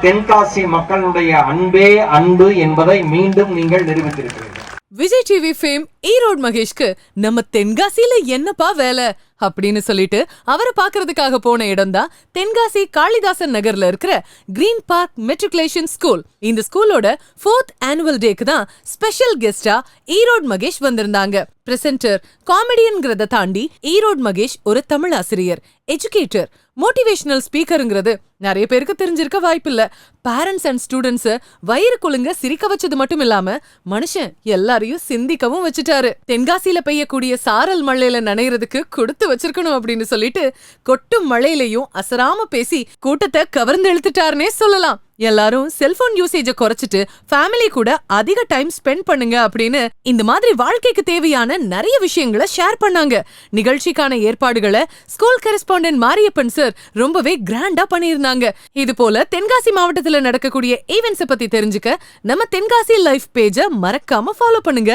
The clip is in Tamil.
தென்காசி மக்களுடைய அன்பே அன்பு என்பதை மீண்டும் நீங்கள் நிரூபித்திருக்கிறீர்கள். விஜய் டிவி ஃபேம் ஈரோடு மகேஷ்க்கு நம்ம தென்காசியில என்னப்பா வேலை அப்படின்னு சொல்லிட்டு அவரை பாக்குறதுக்காக போன இடம் தான் தென்காசி காளிதாசன் நகர்ல இருக்கிற கிரீன் பார்க் மெட்ரிகுலேஷன் ஸ்கூல். இந்த ஸ்கூலோட 4th ஆனுவல் டேக்கு தான் ஸ்பெஷல் கெஸ்டா ஈரோடு மகேஷ் வந்திருந்தாங்க. பிரசன்டர், காமெடியன்கிறத தாண்டி ஈரோடு மகேஷ் ஒரு தமிழ் ஆசிரியர், எஜுகேட்டர், மோட்டிவேஷனல் ஸ்பீக்கருங்கிறது நிறைய பேருக்கு தெரிஞ்சிருக்க வாய்ப்பில்ல. பேரண்ட்ஸ் அண்ட் ஸ்டூடெண்ட்ஸ் வயிறு குலுங்க சிரிக்க வச்சது மட்டும் இல்லாம மனுஷன் எல்லாரையும் சிந்திக்கவும் வச்சுட்டாரு. தென்காசியில பெய்யக்கூடிய சாரல் மழையில நனைகிறதுக்கு கொடுத்து வச்சிருக்கணும் அப்படின்னு சொல்லிட்டு கொட்டும் மழையிலையும் அசராம பேசி கூட்டத்தை கவர்ந்து இழுத்துட்டாருன்னே சொல்லலாம். எல்லாரும் செல்போன் யூசேஜ குறைச்சிட்டு ஃபேமிலி கூட அதிக டைம் ஸ்பெண்ட் பண்ணுங்க அப்படின்னு இந்த மாதிரி வாழ்க்கைக்கு தேவையான நிறைய விஷயங்களை ஷேர் பண்ணாங்க. நிகழ்ச்சிக்கான ஏற்பாடுகளை ஸ்கூல் கரஸ்பாண்டன்ட் மாரியப்பன் சார் ரொம்பவே கிராண்டா பண்ணியிருந்தாங்க. இது போல தென்காசி மாவட்டத்துல நடக்கக்கூடிய ஈவென்ட்ஸை பத்தி தெரிஞ்சுக்க நம்ம தென்காசி லைஃப் பேஜ மறக்காம ஃபாலோ பண்ணுங்க.